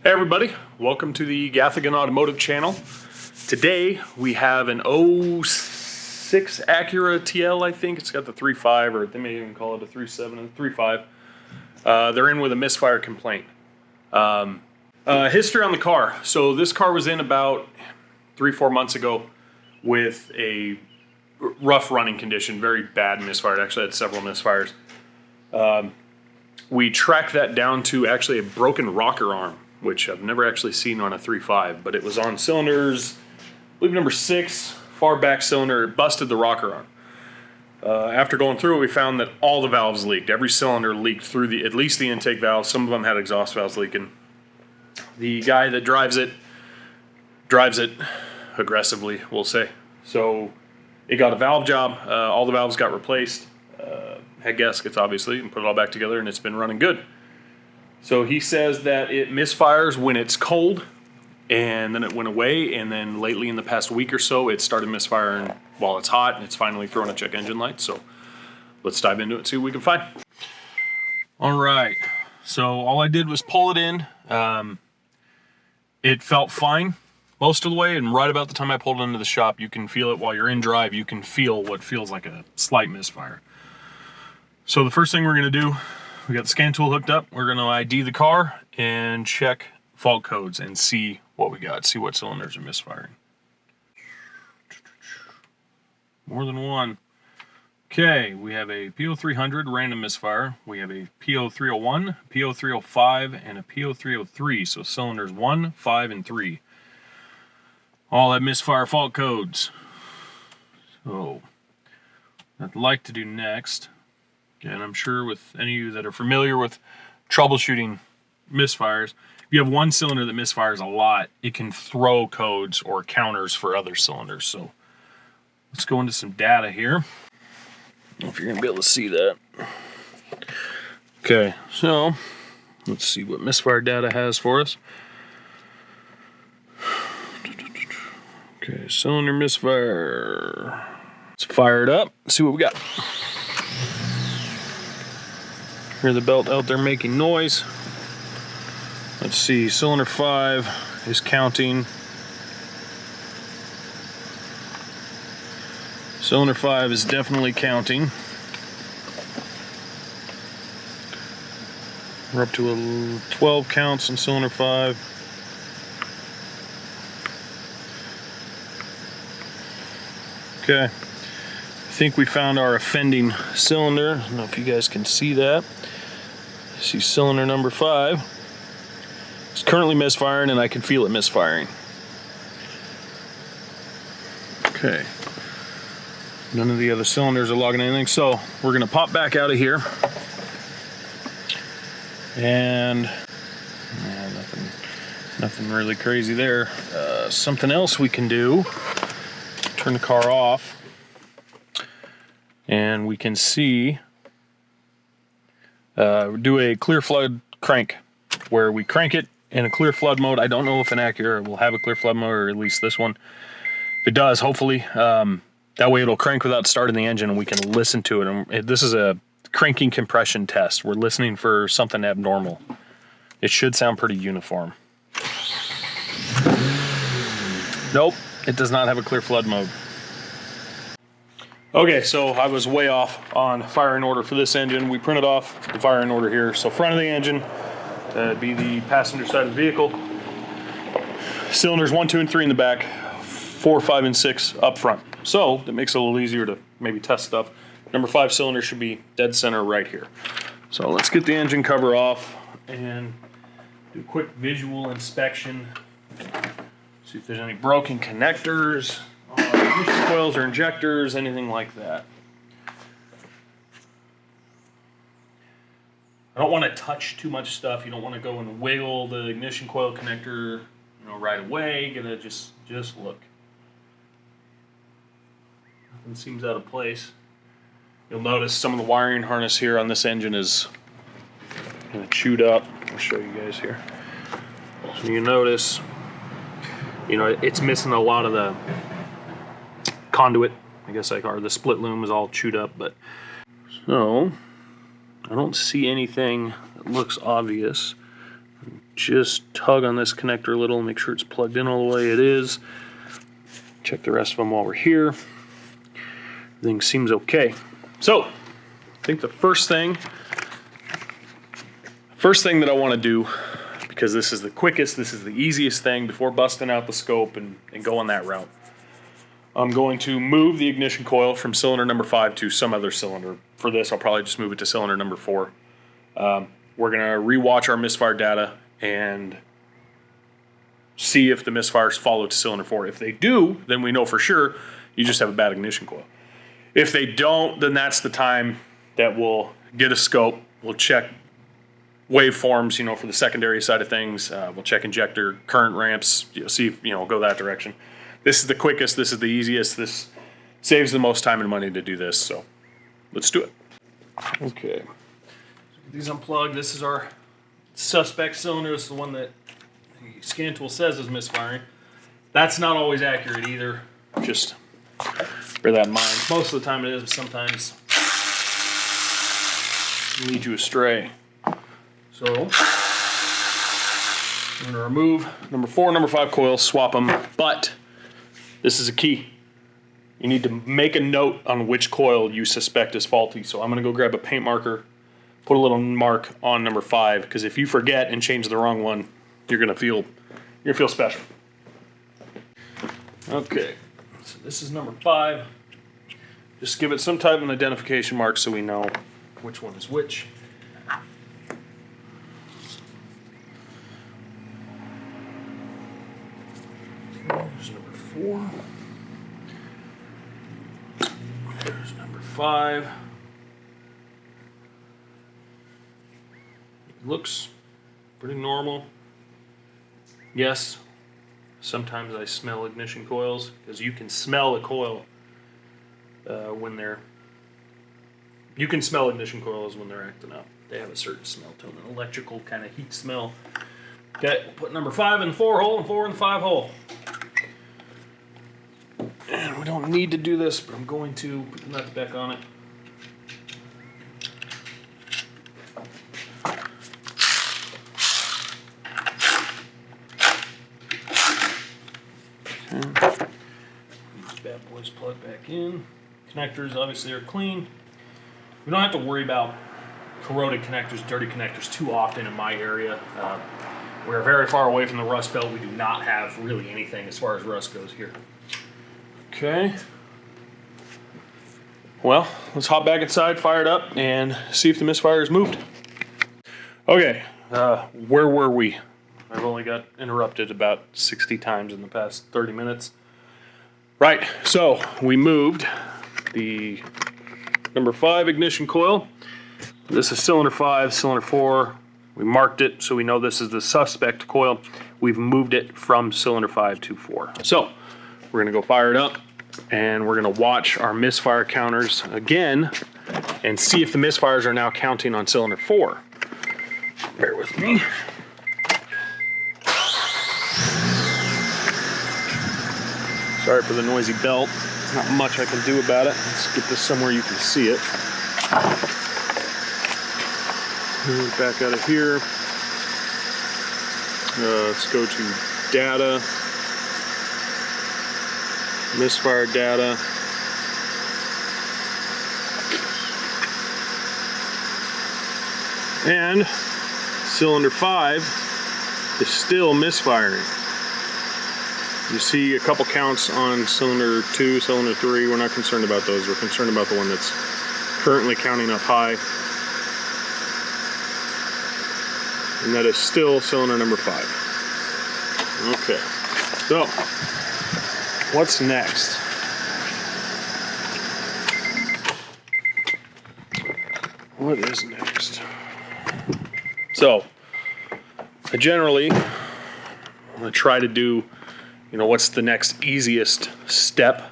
Hey everybody, welcome to the Gathagan Automotive channel. Today we have an 06 Acura TL, I think. It's got the 3.5, or they may even call it a 3.7 and 3.5. They're in with a misfire complaint. History on the car. So this car was in about 3-4 months ago with a rough running condition, very bad misfire. It actually had several misfires. We tracked that down to actually a broken rocker arm, which I've never actually seen on a 3.5, but it was on cylinders, I believe number 6, far back cylinder. It busted the rocker arm. After going through it, we found that all the valves leaked. Every cylinder leaked through at least the intake valve. Some of them had exhaust valves leaking. The guy that drives it aggressively, we'll say. So it got a valve job. All the valves got replaced. Head gaskets, obviously, and put it all back together, and it's been running good. So he says that it misfires when it's cold, and then it went away, and then lately in the past week or so, it started misfiring while it's hot, and it's finally throwing a check engine light. So let's dive into it and see what we can find. All right, so all I did was pull it in. It felt fine most of the way, and right about the time I pulled it into the shop, you can feel it while you're in drive. You can feel what feels like a slight misfire. So the first thing we're going to do, we got the scan tool hooked up. We're going to ID the car and check fault codes and see what we got, see what cylinders are misfiring. More than one. Okay, we have a PO300 random misfire. We have a PO301, PO305, and a PO303. So cylinders 1, 5, and 3. All have misfire fault codes. So what I'd like to do next, and I'm sure with any of you that are familiar with troubleshooting misfires, if you have one cylinder that misfires a lot, it can throw codes or counters for other cylinders. So let's go into some data here. I don't know if you're going to be able to see that. Okay, so let's see what misfire data has for us. Okay, cylinder misfire. Let's fire it up, see what we got. Hear the belt out there making noise. Let's see, cylinder 5 is counting. Cylinder 5 is definitely counting. We're up to 12 counts in cylinder 5. Okay, I think we found our offending cylinder. I don't know if you guys can see that. See cylinder number 5. It's currently misfiring, and I can feel it misfiring. Okay. None of the other cylinders are logging anything, so we're going to pop back out of here. And nothing really crazy there. Something else we can do, turn the car off, and we can see, do a clear flood crank, where we crank it in a clear flood mode. I don't know if an Acura will have a clear flood mode, or at least this one. If it does, hopefully, that way it'll crank without starting the engine, and we can listen to it. And this is a cranking compression test. We're listening for something abnormal. It should sound pretty uniform. Nope, it does not have a clear flood mode. Okay, so I was way off on firing order for this engine. We printed off the firing order here. So front of the engine, be the passenger side of the vehicle. Cylinders 1, 2, and 3 in the back. 4, 5, and 6 up front. So that makes it a little easier to maybe test stuff. Number 5 cylinder should be dead center right here. So let's get the engine cover off and do a quick visual inspection. See if there's any broken connectors, ignition coils or injectors, anything like that. I don't want to touch too much stuff. You don't want to go and wiggle the ignition coil connector, right away. Gonna just look. Nothing seems out of place. You'll notice some of the wiring harness here on this engine is kind of chewed up. I'll show you guys here. So you notice, it's missing a lot of the conduit. I guess or the split loom is all chewed up. But so I don't see anything that looks obvious. just tug on this connector a little, make sure it's plugged in all the way. It is. Check the rest of them while we're here. Everything seems okay. So, I think the first thing that I want to do, because this is the quickest, this is the easiest thing before busting out the scope and going that route, I'm going to move the ignition coil from cylinder number 5 to some other cylinder. For this, I'll probably just move it to cylinder number 4. We're going to rewatch our misfire data and see if the misfires follow to cylinder 4. If they do, then we know for sure you just have a bad ignition coil. If they don't, then that's the time that we'll get a scope. We'll check waveforms, for the secondary side of things. We'll check injector current ramps, see if, go that direction. This is the quickest, this is the easiest, this saves the most time and money to do this, so let's do it. Okay, so these unplugged. This is our suspect cylinder. This is the one that the scan tool says is misfiring. That's not always accurate either. Just bear that in mind. Most of the time it is, but sometimes it leads you astray. So I'm going to remove number 4, number 5 coils, swap them, but this is a key. You need to make a note on which coil you suspect is faulty. So I'm going to go grab a paint marker, put a little mark on number 5, because if you forget and change the wrong one, you're going to feel special. Okay, so this is number 5. Just give it some type of an identification mark so we know which one is which. There's number 4. There's number 5. It looks pretty normal. Yes, sometimes I smell ignition coils, because you can smell a coil when they're... You can smell ignition coils when they're acting up. They have a certain smell to them, an electrical kind of heat smell. Okay, we'll put number 5 in the 4 hole and 4 in the 5 hole. And we don't need to do this, but I'm going to put the nuts back on it. Okay. These bad boys plug back in. Connectors obviously are clean. We don't have to worry about corroded connectors, dirty connectors too often in my area. We're very far away from the rust belt. We do not have really anything as far as rust goes here. Okay. Well, let's hop back inside, fire it up, and see if the misfire is moved. Okay, where were we? I've only got interrupted about 60 times in the past 30 minutes. Right, so we moved the number 5 ignition coil. This is cylinder 5, cylinder 4. We marked it so we know this is the suspect coil. We've moved it from cylinder 5 to 4. So we're gonna go fire it up, and we're gonna watch our misfire counters again and see if the misfires are now counting on cylinder 4. Bear with me. Sorry for the noisy belt. Not much I can do about it. Let's get this somewhere you can see it. Back out of here. Let's go to data. Misfire data. And cylinder 5 is still misfiring. You see a couple counts on cylinder 2, cylinder 3. We're not concerned about those. We're concerned about the one that's currently counting up high. And that is still cylinder number 5. Okay, so what's next? What is next? So, I generally want to try to do, what's the next easiest step?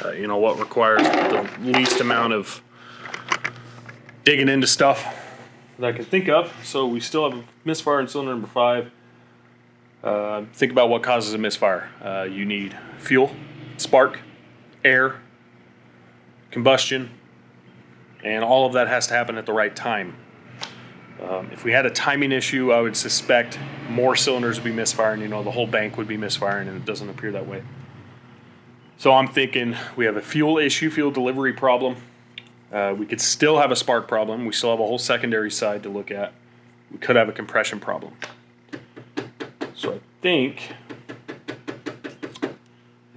What requires the least amount of digging into stuff that I can think of. So we still have a misfire in cylinder number 5. Think about what causes a misfire. You need fuel, spark, air, combustion, and all of that has to happen at the right time. If we had a timing issue, I would suspect more cylinders would be misfiring. You know, the whole bank would be misfiring, and it doesn't appear that way. So I'm thinking we have a fuel issue, fuel delivery problem. We could still have a spark problem. We still have a whole secondary side to look at. We could have a compression problem. So I think,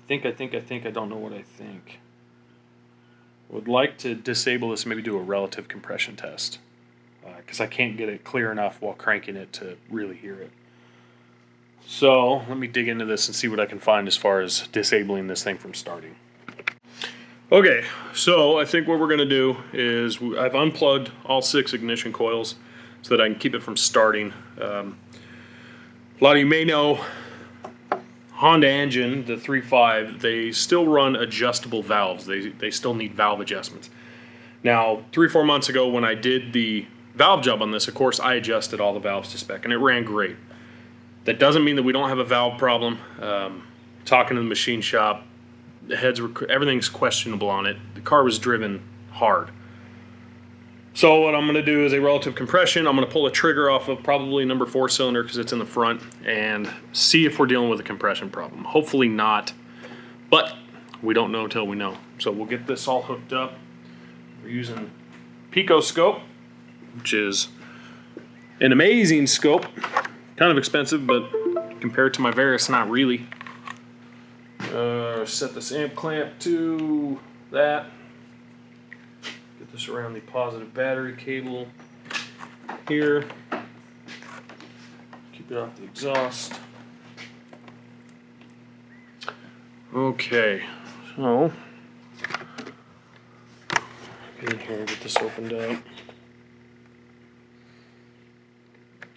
I don't know what I think. I would like to disable this and maybe do a relative compression test, because I can't get it clear enough while cranking it to really hear it. So let me dig into this and see what I can find as far as disabling this thing from starting. Okay, so I think what we're going to do is I've unplugged all 6 ignition coils so that I can keep it from starting. A lot of you may know Honda engine, the 3.5, they still run adjustable valves. They still need valve adjustments. Now, 3-4 months ago when I did the valve job on this, of course, I adjusted all the valves to spec, and it ran great. That doesn't mean that we don't have a valve problem. Talking to the machine shop, everything's questionable on it. The car was driven hard. So what I'm going to do is a relative compression. I'm going to pull a trigger off of probably number 4 cylinder because it's in the front and see if we're dealing with a compression problem. Hopefully not, but we don't know until we know. So we'll get this all hooked up. We're using Pico scope, which is an amazing scope. Kind of expensive, but compared to my Varus, not really. Set this amp clamp to that. Get this around the positive battery cable here. Keep it off the exhaust. Okay, so get in here and get this opened up.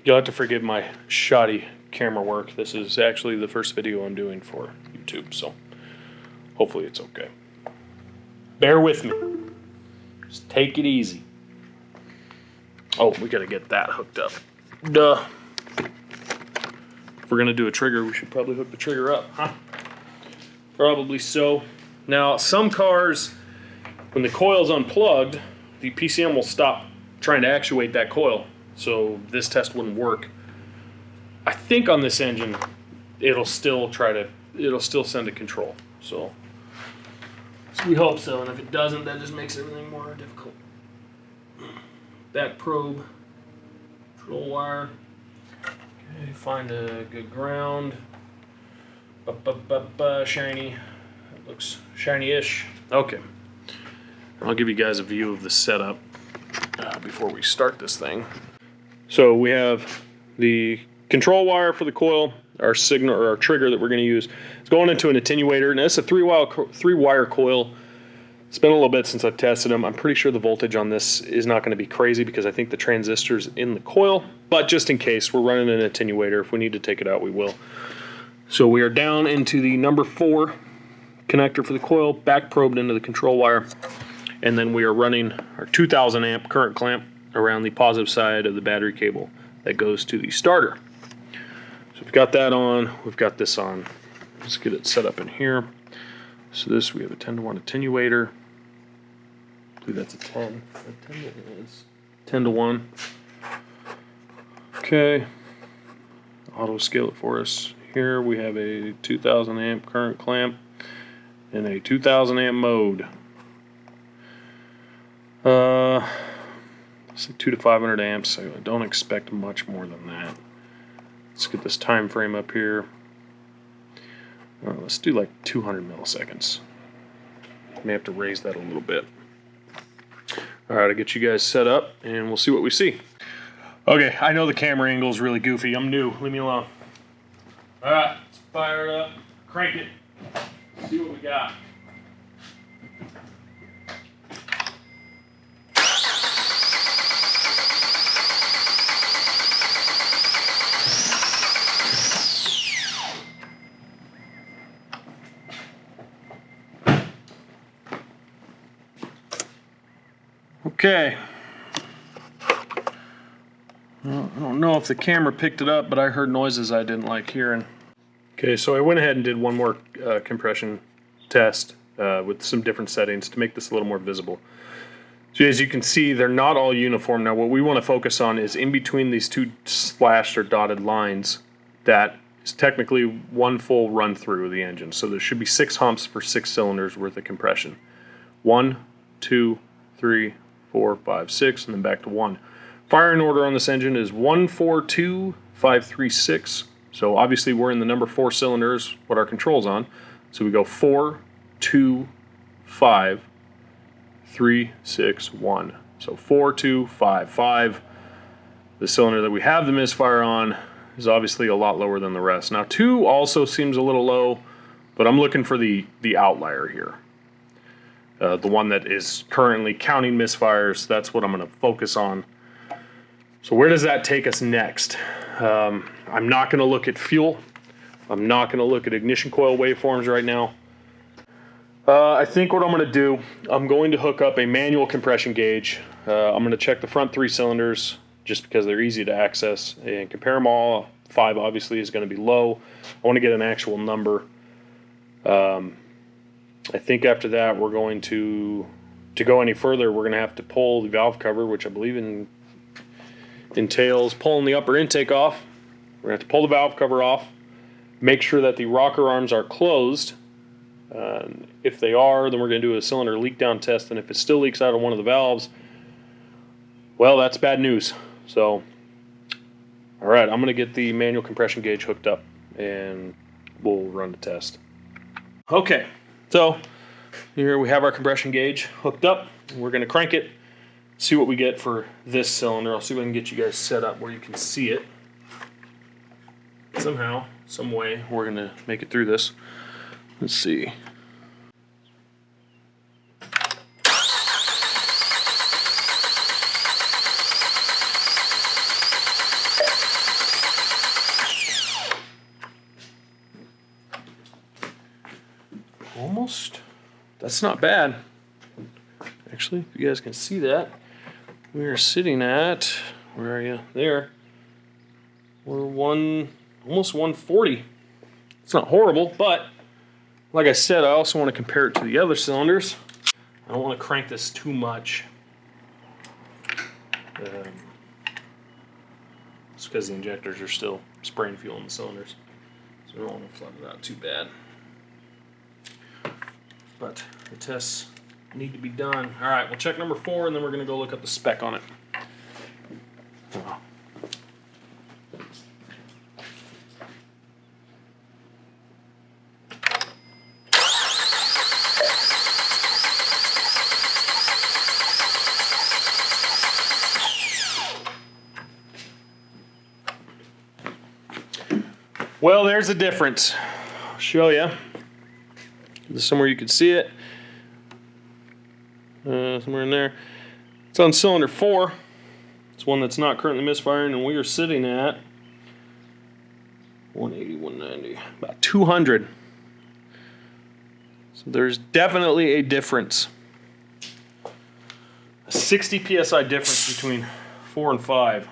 You'll have to forgive my shoddy camera work. This is actually the first video I'm doing for YouTube, so hopefully it's okay. Bear with me. Just take it easy. Oh, we gotta get that hooked up. Duh. If we're gonna do a trigger, we should probably hook the trigger up, huh? Probably so. Now, some cars, when the coil's unplugged, the PCM will stop trying to actuate that coil. So this test wouldn't work. I think on this engine, it'll still send a control. So we hope so, and if it doesn't, that just makes everything more difficult. That probe, control wire. Okay, find a good ground. Shiny. That looks shiny-ish. Okay. I'll give you guys a view of the setup before we start this thing. So we have the control wire for the coil, our signal or our trigger that we're going to use. It's going into an attenuator, and it's a three-wire coil. It's been a little bit since I've tested them. I'm pretty sure the voltage on this is not going to be crazy because I think the transistor's in the coil, but just in case, we're running an attenuator. If we need to take it out, we will. So we are down into the number 4 connector for the coil, back probed into the control wire, and then we are running our 2000 amp current clamp around the positive side of the battery cable that goes to the starter. So we've got that on, we've got this on. Let's get it set up in here. So this, we have a 10-to-1 attenuator. I believe that's a 10. 10-to-1. Okay. Auto scale it for us. Here we have a 2000 amp current clamp and a 2000 amp mode. It's like 200 to 500 amps, so I don't expect much more than that. Let's get this time frame up here. Let's do like 200 milliseconds. May have to raise that a little bit. All right, I'll get you guys set up and we'll see what we see. Okay, I know the camera angle is really goofy. I'm new, leave me alone. All right, let's fire it up, crank it, see what we got. Okay. Well, I don't know if the camera picked it up, but I heard noises I didn't like hearing. Okay, so I went ahead and did one more compression test with some different settings to make this a little more visible. So as you can see, they're not all uniform. Now what we want to focus on is in between these two slashed or dotted lines, that is technically one full run through of the engine. So there should be 6 humps for 6 cylinders worth of compression. 1, 2, 3, 4, 5, 6, and then back to 1. Firing order on this engine is 1, 4, 2, 5, 3, 6. So obviously we're in the number 4 cylinders, what our control's on. So we go 4, 2, 5, 3, 6, 1. So 4, 2, 5, 5. The cylinder that we have the misfire on is obviously a lot lower than the rest. Now 2 also seems a little low, but I'm looking for the outlier here. The one that is currently counting misfires, that's what I'm going to focus on. So where does that take us next? I'm not going to look at fuel. I'm not going to look at ignition coil waveforms right now. I think what I'm going to do, I'm going to hook up a manual compression gauge. I'm going to check the front 3 cylinders just because they're easy to access and compare them all. 5 obviously is going to be low. I want to get an actual number. I think after that we're going to go any further, we're going to have to pull the valve cover, which I believe entails pulling the upper intake off. We're going to have to pull the valve cover off, make sure that the rocker arms are closed. If they are, then we're going to do a cylinder leak down test, and if it still leaks out of one of the valves, well, that's bad news. So, all right, I'm going to get the manual compression gauge hooked up, and we'll run the test. Okay, so here we have our compression gauge hooked up. We're going to crank it, see what we get for this cylinder. I'll see if I can get you guys set up where you can see it. Somehow, some way, we're going to make it through this. Let's see. Almost. That's not bad. Actually, if you guys can see that, we are sitting at, where are you? There. We're almost 140. It's not horrible, but like I said, I also want to compare it to the other cylinders. I don't want to crank this too much. It's because the injectors are still spraying fuel in the cylinders. So I don't want to flood it out too bad. But the tests need to be done. All right, we'll check number 4, and then we're going to go look up the spec on it. Well, there's a difference. I'll show you. Somewhere you can see it. Somewhere in there. It's on cylinder 4. It's one that's not currently misfiring, and we are sitting at 180, 190, about 200. So there's definitely a difference. A 60 psi difference between 4 and 5.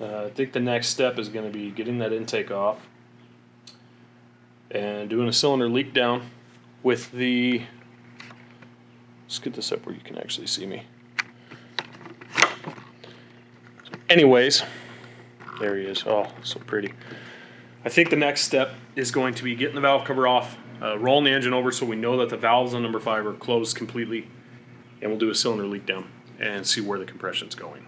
I think the next step is going to be getting that intake off and doing a cylinder leak down with the, let's get this up where you can actually see me. Anyways, there he is. Oh, so pretty. I think the next step is going to be getting the valve cover off, rolling the engine over so we know that the valves on number 5 are closed completely, and we'll do a cylinder leak down and see where the compression's going.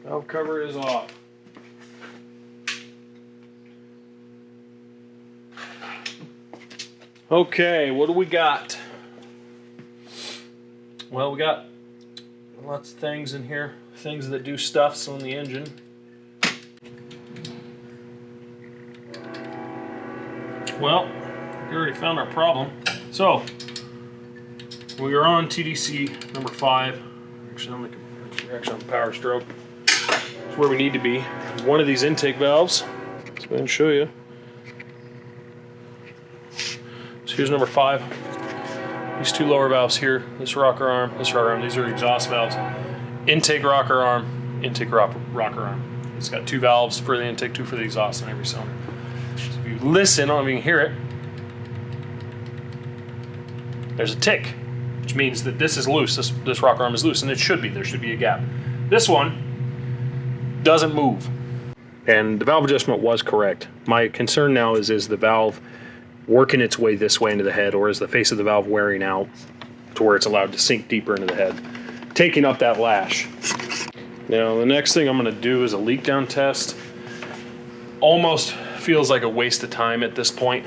Valve cover is off. Okay, what do we got? Well, we got lots of things in here, things that do stuffs on the engine. Well, we already found our problem. So, we are on TDC number 5. Actually, on the power stroke. It's where we need to be. One of these intake valves. Let's go ahead and show you. So here's number 5. These 2 lower valves here. This rocker arm, these are exhaust valves. Intake rocker arm. intake rocker arm. It's got 2 valves for the intake, 2 for the exhaust on every cylinder. So if you listen, I don't know if you can hear it, there's a tick, which means that this is loose. This rocker arm is loose, and it should be. There should be a gap. This one doesn't move. And the valve adjustment was correct. My concern now is the valve working its way this way into the head, or is the face of the valve wearing out to where it's allowed to sink deeper into the head, taking up that lash. Now the next thing I'm going to do is a leak down test. Almost feels like a waste of time at this point.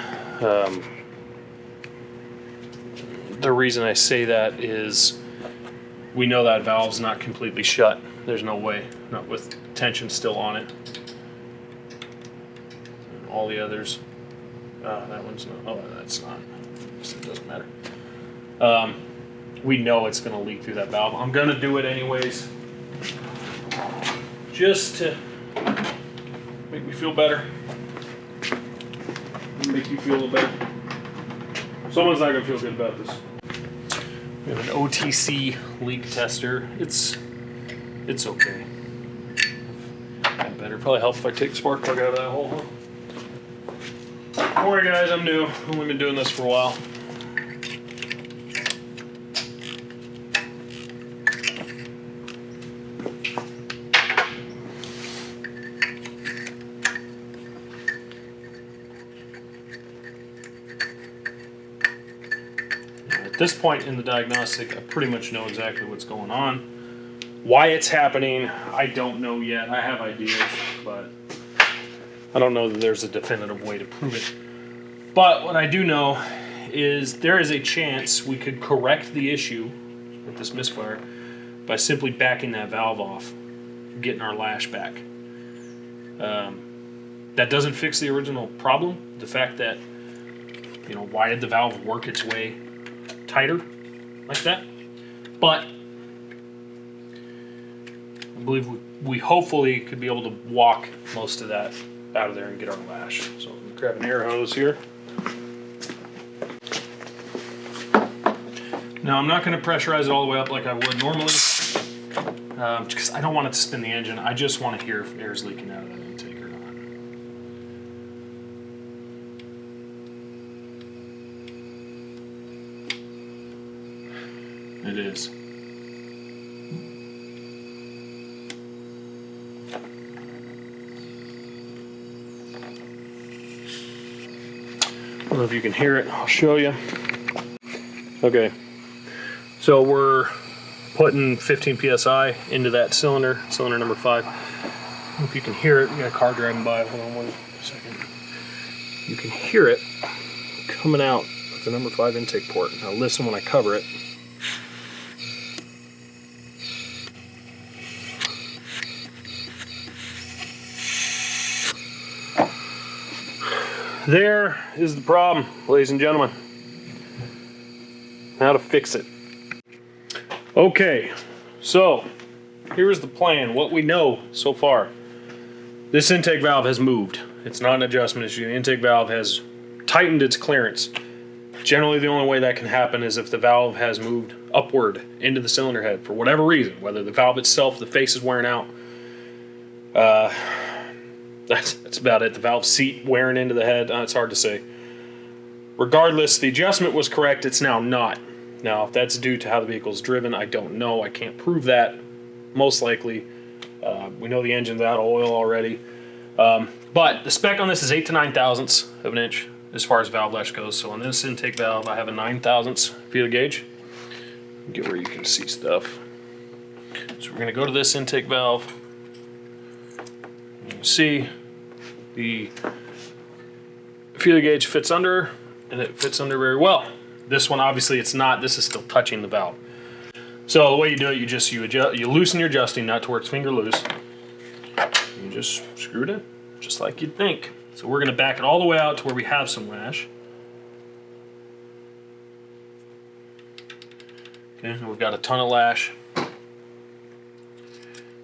The reason I say that is we know that valve's not completely shut. There's no way, not with tension still on it. And all the others, that one's not, oh, that's not, so it doesn't matter. We know it's gonna leak through that valve. I'm gonna do it anyways, just to make me feel better. Make you feel a little better. Someone's not gonna feel good about this. We have an OTC leak tester. It's okay. Better probably help if I take the spark plug out of that hole. Don't worry guys, I'm new. I've only been doing this for a while. At this point in the diagnostic, I pretty much know exactly what's going on. Why it's happening, I don't know yet. I have ideas, but I don't know that there's a definitive way to prove it. But what I do know is there is a chance we could correct the issue with this misfire by simply backing that valve off, getting our lash back. That doesn't fix the original problem. The fact that, you know, why did the valve work its way tighter like that? But I believe we hopefully could be able to walk most of that out of there and get our lash. So I'm gonna grab an air hose here. Now I'm not going to pressurize it all the way up like I would normally, because I don't want it to spin the engine. I just want to hear if air is leaking out of that intake or not. It is. I don't know if you can hear it. I'll show you. Okay. So we're putting 15 psi into that cylinder number 5. I don't know if you can hear it. We got a car driving by. Hold on 1 second. You can hear it coming out of the number 5 intake port. Now listen when I cover it. There is the problem, ladies and gentlemen. How to fix it. Okay, so here's the plan. What we know so far. This intake valve has moved. It's not an adjustment issue. The intake valve has tightened its clearance. Generally, the only way that can happen is if the valve has moved upward into the cylinder head for whatever reason, whether the valve itself, the face is wearing out. That's about it. The valve seat wearing into the head, it's hard to say. Regardless, the adjustment was correct. It's now not. Now, if that's due to how the vehicle's driven, I don't know. I can't prove that. Most likely. We know the engine's out of oil already. But the spec on this is 8 to 9 thousandths of an inch as far as valve lash goes. So on this intake valve, I have a 9 thousandths feet gauge. Get where you can see stuff. So we're going to go to this intake valve. You can see the feeler gauge fits under, and it fits under very well. This one, obviously, it's not. This is still touching the valve. So the way you do it, you loosen your adjusting nut to where it's finger loose. You just screw it in, just like you'd think. So we're going to back it all the way out to where we have some lash. Okay, and we've got a ton of lash.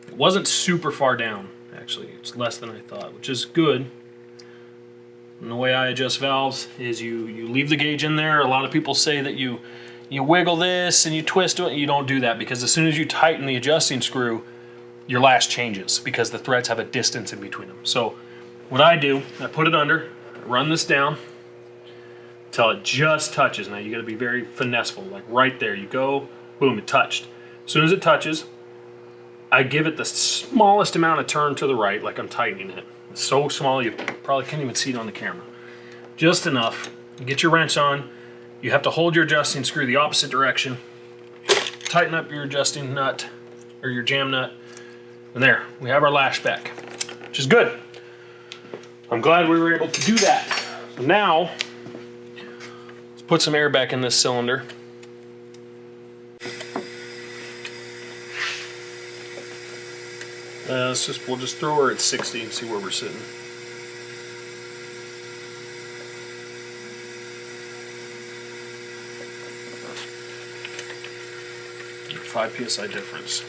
It wasn't super far down, actually. It's less than I thought, which is good. And the way I adjust valves is you leave the gauge in there. A lot of people say that you wiggle this and you twist it. You don't do that, because as soon as you tighten the adjusting screw, your lash changes because the threads have a distance in between them. So what I do, I put it under, I run this down until it just touches. Now you gotta be very finesseful, like right there, you go, boom, it touched. As soon as it touches, I give it the smallest amount of turn to the right, like I'm tightening it. It's so small you probably can't even see it on the camera. Just enough. You get your wrench on, you have to hold your adjusting screw the opposite direction, tighten up your adjusting nut, or your jam nut, and there, we have our lash back, which is good. I'm glad we were able to do that. So now, let's put some air back in this cylinder. We'll just throw her at 60 and see where we're sitting. Five PSI difference.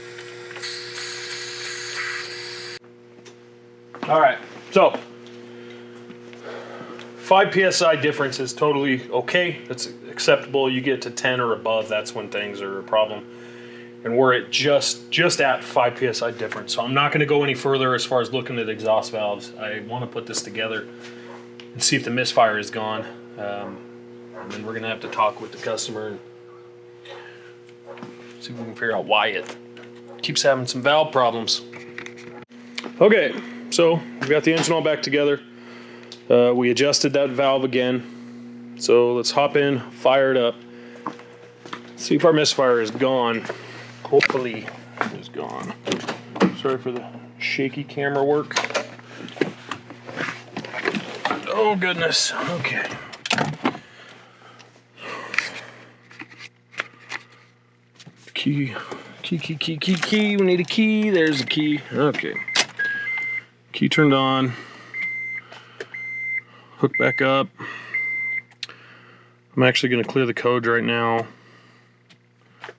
All right, so 5 PSI difference is totally okay. That's acceptable. You get to 10 or above, that's when things are a problem. And we're at just at 5 PSI difference. So I'm not gonna go any further as far as looking at exhaust valves. I wanna put this together and see if the misfire is gone. And then we're gonna have to talk with the customer and see if we can figure out why it keeps having some valve problems. Okay, so we've got the engine all back together. We adjusted that valve again. So let's hop in, fire it up. See if our misfire is gone. Hopefully it is gone. Sorry for the shaky camera work. Oh goodness, okay. Key. We need a key. There's a key. Okay. Key turned on. Hook back up. I'm actually going to clear the codes right now.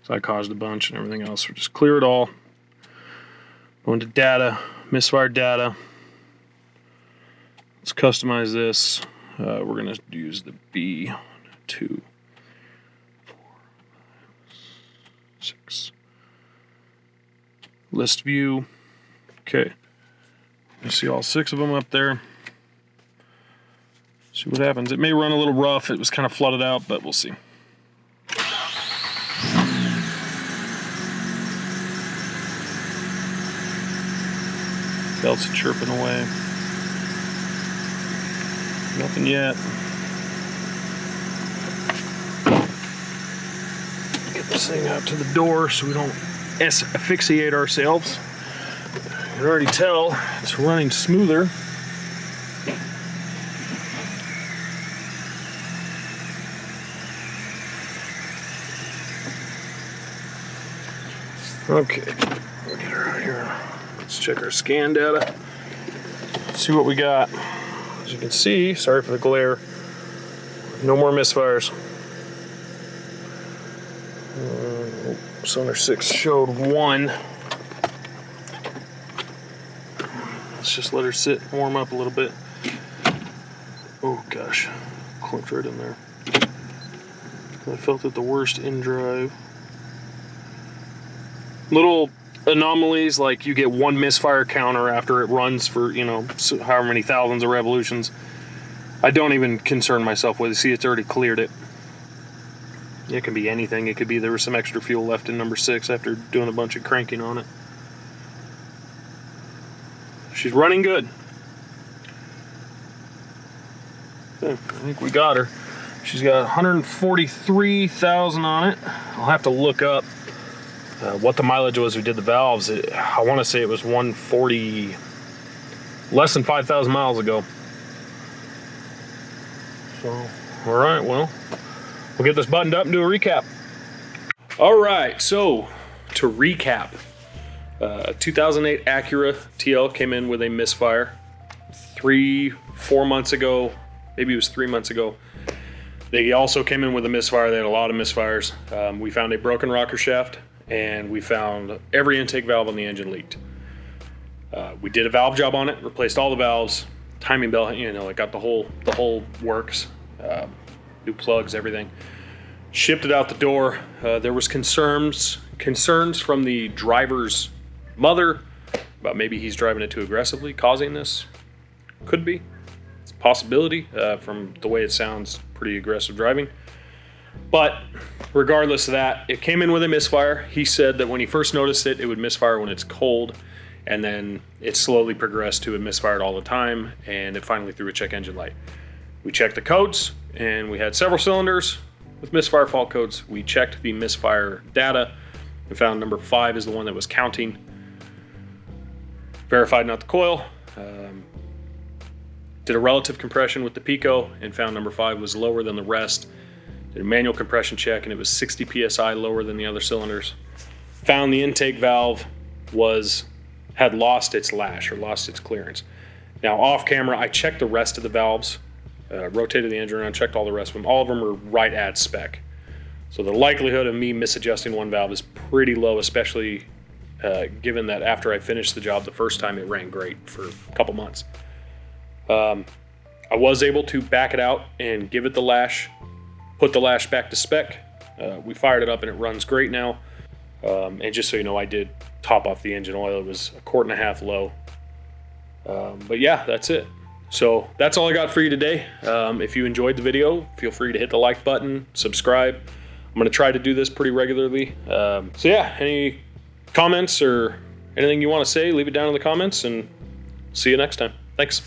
So I caused a bunch and everything else. We'll just clear it all. Go into data, misfire data. Let's customize this. We're going to use the B2. 6. List view. Okay. You see all 6 of them up there. See what happens. It may run a little rough. It was kind of flooded out, but we'll see. Belts are chirping away. Nothing yet. Get this thing out to the door so we don't asphyxiate ourselves. You can already tell it's running smoother. Okay, we'll get her out here. Let's check our scan data. See what we got. As you can see, sorry for the glare, no more misfires. Cylinder 6 showed 1. Let's just let her sit, warm up a little bit. Oh gosh, clipped right in there. I felt it the worst in drive. Little anomalies, like you get 1 misfire counter after it runs for, you know, however many thousands of revolutions. I don't even concern myself with it. See, it's already cleared it. It can be anything. It could be there was some extra fuel left in number 6 after doing a bunch of cranking on it. She's running good. Okay, I think we got her. She's got 143,000 on it. I'll have to look up what the mileage was we did the valves. I want to say it was 140, less than 5,000 miles ago. So, all right, well, we'll get this buttoned up and do a recap. All right, so to recap, 2008 Acura TL came in with a misfire 3-4 months ago, maybe it was 3 months ago. They also came in with a misfire. They had a lot of misfires. We found a broken rocker shaft, and we found every intake valve on the engine leaked. We did a valve job on it, replaced all the valves, timing belt, you know, it got the whole works, new plugs, everything. Shipped it out the door. There was concerns from the driver's mother about maybe he's driving it too aggressively, causing this. Could be. It's a possibility from the way it sounds, pretty aggressive driving. But regardless of that, it came in with a misfire. He said that when he first noticed it, it would misfire when it's cold, and then it slowly progressed to it misfired all the time, and it finally threw a check engine light. We checked the codes, and we had several cylinders with misfire fault codes. We checked the misfire data and found number 5 is the one that was counting. Verified not the coil. Did a relative compression with the Pico and found number 5 was lower than the rest. Did a manual compression check and it was 60 psi lower than the other cylinders. Found the intake valve had lost its lash or lost its clearance. Now off camera, I checked the rest of the valves, rotated the engine around, checked all the rest of them. All of them were right at spec. So the likelihood of me misadjusting one valve is pretty low, especially given that after I finished the job the first time, it ran great for a couple months. I was able to back it out and give it the lash, put the lash back to spec. We fired it up and it runs great now. And just so you know, I did top off the engine oil. It was 1.5 quart low. But yeah, that's it. So that's all I got for you today. If you enjoyed the video, feel free to hit the like button, subscribe. I'm going to try to do this pretty regularly. So yeah, any comments or anything you want to say, leave it down in the comments, and see you next time. Thanks.